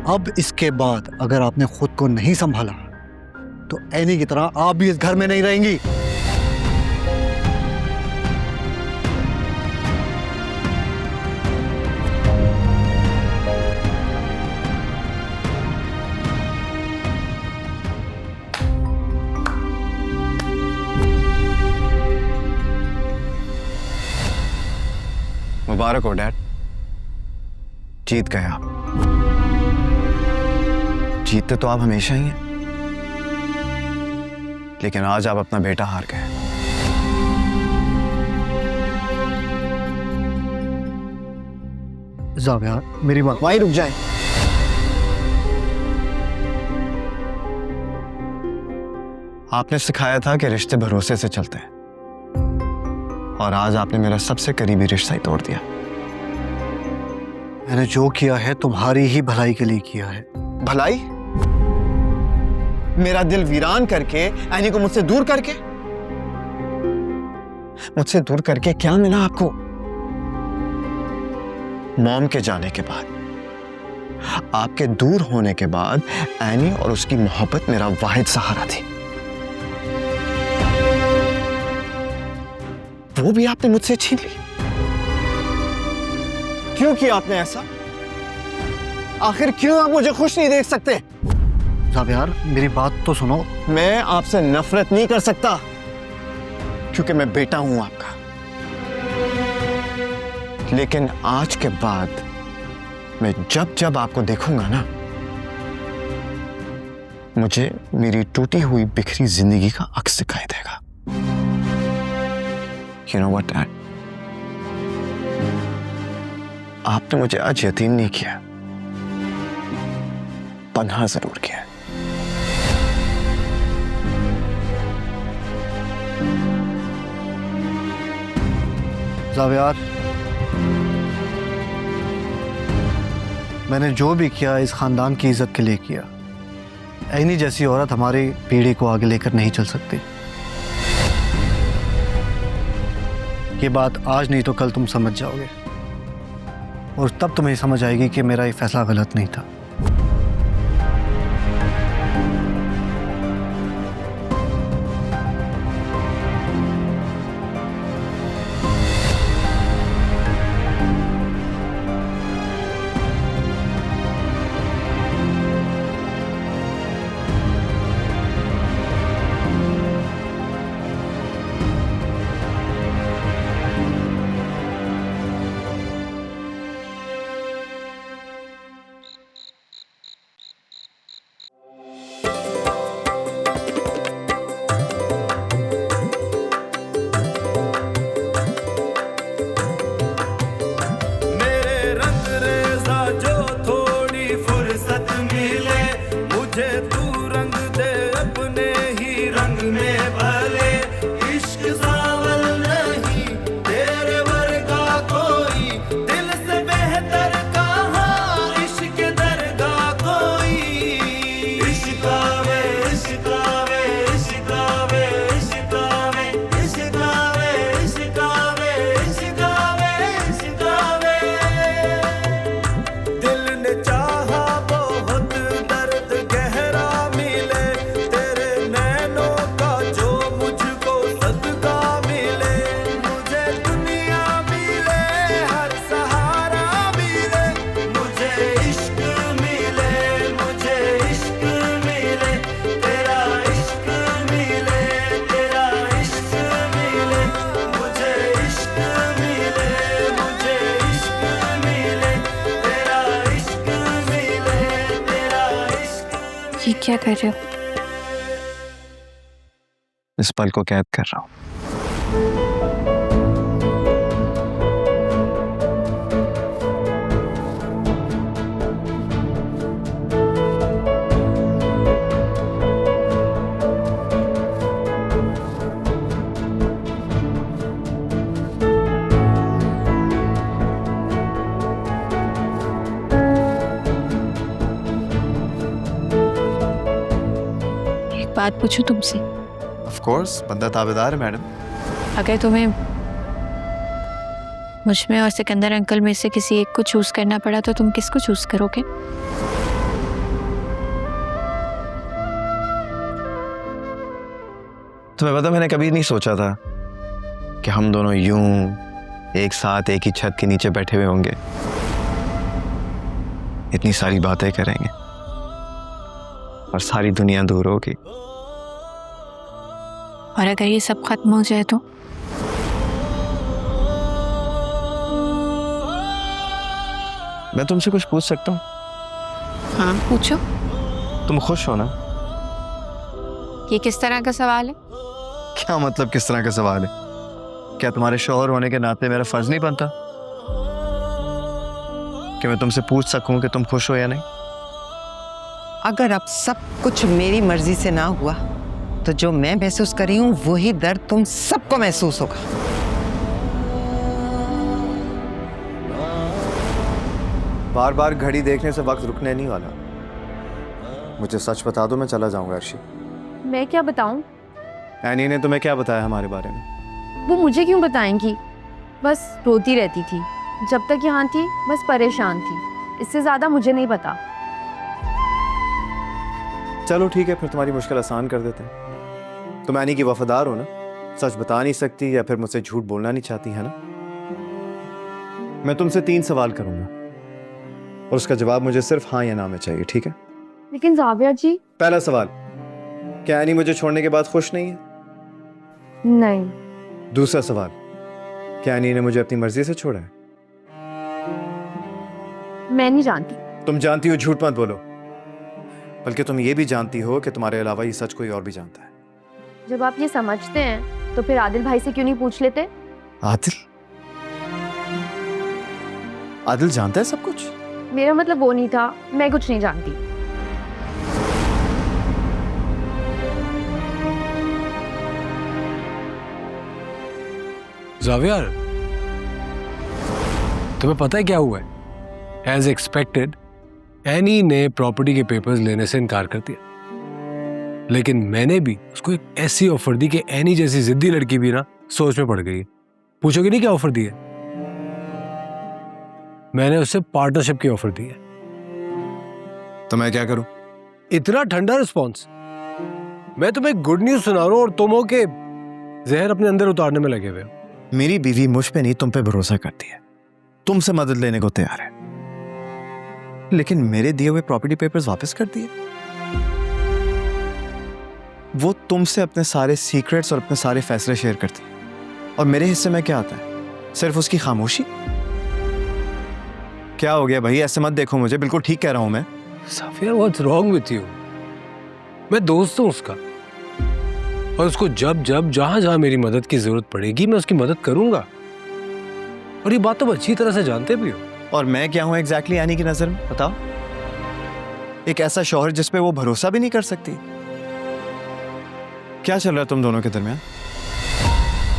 अब इसके बाद अगर आपने खुद को नहीं संभाला तो एनी की तरह आप भी इस घर में नहीं रहेंगी। मुबारक हो डैड, जीत गए आप। जीतते तो आप हमेशा ही हैं, लेकिन आज आप अपना बेटा हार गए। जाविया, मेरी बात वहीं रुक जाए। आपने सिखाया था कि रिश्ते भरोसे से चलते हैं, और आज आपने मेरा सबसे करीबी रिश्ता ही तोड़ दिया। मैंने जो किया है तुम्हारी ही भलाई के लिए किया है। भलाई? मेरा दिल वीरान करके, एनी को मुझसे दूर करके? मुझसे दूर करके क्या मिला आपको? मॉम के जाने के बाद, आपके दूर होने के बाद एनी और उसकी मोहब्बत मेरा वाहिद सहारा थी। वो भी आपने मुझसे छीन ली। क्यों किया आपने ऐसा? आखिर क्यों आप मुझे खुश नहीं देख सकते? जावियार, मेरी बात तो सुनो। मैं आपसे नफरत नहीं कर सकता क्योंकि मैं बेटा हूं आपका, लेकिन आज के बाद मैं जब जब आपको देखूंगा ना, मुझे मेरी टूटी हुई बिखरी जिंदगी का अक्स दिखाई देगा। You know what, Dad? आपने मुझे आज यकीन नहीं किया, पन्हा जरूर किया। जावियार, मैंने जो भी किया इस खानदान की इज्जत के लिए किया। एनी जैसी औरत हमारी पीढ़ी को आगे लेकर नहीं चल सकती। ये बात आज नहीं तो कल तुम समझ जाओगे, और तब तुम्हें समझ आएगी कि मेरा ये फैसला गलत नहीं था। ये क्या कर रहे हो? इस पल को कैद कर रहा हूं। बात पूछूं तुमसे? ऑफ कोर्स, बंदा ताबेदार है मैडम। अगर तुम्हें मुझ में और सिकंदर अंकल में से किसी एक को चूज करना पड़ा तो तुम किसको चूज करोगे? तुम्हें पता, मैंने कभी नहीं सोचा था कि हम दोनों यूं एक साथ एक ही छत के नीचे बैठे हुए होंगे, इतनी सारी बातें करेंगे और सारी दुनिया दूर होगी। और अगर ये सब खत्म हो जाए तो? मैं तुमसे कुछ पूछ सकता हूँ? हाँ पूछो। तुम खुश हो ना? ये किस तरह का सवाल है? क्या मतलब किस तरह का सवाल है? क्या तुम्हारे शौहर होने के नाते मेरा फर्ज नहीं बनता कि मैं तुमसे पूछ सकूं कि तुम खुश हो या नहीं? अगर अब सब कुछ मेरी मर्जी से ना हुआ तो जो मैं महसूस कर रही हूँ वही दर्द तुम सबको महसूस होगा। बार बार घड़ी देखने से वक्त रुकने नहीं वाला। मुझे सच बता दो, मैं चला जाऊंगा अर्शी। मैं क्या बताऊं? एनी ने तुम्हें क्या बताया हमारे बारे में? वो मुझे क्यों बताएंगी? बस रोती रहती थी जब तक यहाँ थी, बस परेशान थी, इससे ज्यादा मुझे नहीं पता। चलो ठीक है, फिर तुम्हारी मुश्किल आसान कर देते हैं। तुम एनी की वफादार हो ना? सच बता नहीं सकती या फिर मुझसे झूठ बोलना नहीं चाहती है ना? मैं तुमसे 3 सवाल करूंगा और उसका जवाब मुझे सिर्फ हाँ या ना में चाहिए, ठीक है? लेकिन जाविया जी। पहला सवाल, क्या एनी मुझे छोड़ने के बाद खुश नहीं है? नहीं। दूसरा सवाल, क्या एनी ने मुझे अपनी मर्जी से छोड़ा है? मैं नहीं जानती। तुम जानती हो, झूठ मत बोलो। बल्कि तुम ये भी जानती हो कि तुम्हारे अलावा ये सच कोई और भी जानता है। जब आप ये समझते हैं तो फिर आदिल भाई से क्यों नहीं पूछ लेते? आदिल? आदिल जानता है सब कुछ? मेरा मतलब वो नहीं था, मैं कुछ नहीं जानती। जावियर, तुम्हें पता है क्या हुआ है? एज एक्सपेक्टेड एनी ने प्रॉपर्टी के पेपर्स लेने से इनकार कर दिया, लेकिन मैंने भी उसको एक ऐसी ऑफर दी कि एनी जैसी जिद्दी लड़की भी ना सोच में पड़ गई। पूछोगे नहीं क्या ऑफर दी है? मैंने उससे पार्टनरशिप की ऑफर दी है। तो मैं क्या करूं? इतना ठंडा रिस्पॉन्स। मैं तुम्हें गुड न्यूज सुना रहा हूं और तुम हो के जहर अपने अंदर उतारने में लगे हुए हो। मेरी बीवी मुझ पे नहीं तुम पे भरोसा करती है, तुमसे मदद लेने को तैयार है, लेकिन मेरे दिए हुए प्रॉपर्टी पेपर्स वापस कर दिए। वो तुमसे अपने सारे सीक्रेट्स और अपने सारे फैसले शेयर करती है और मेरे हिस्से में क्या आता है? सिर्फ उसकी खामोशी। क्या हो गया भाई? ऐसे मत देखो मुझे, बिल्कुल ठीक कह रहा हूं मैं। Xavier, what's wrong with you? मैं दोस्त हूं उसका और उसको जब जब जहां जहां मेरी मदद की जरूरत पड़ेगी मैं उसकी मदद करूंगा, और ये बात तुम अच्छी तरह से जानते भी हो। और मैं क्या हूं एग्जैक्टली एनी की नजर में, बताओ? एक ऐसा शौहर जिस पे वो भरोसा भी नहीं कर सकती। क्या चल रहा है तुम दोनों के दरमियान?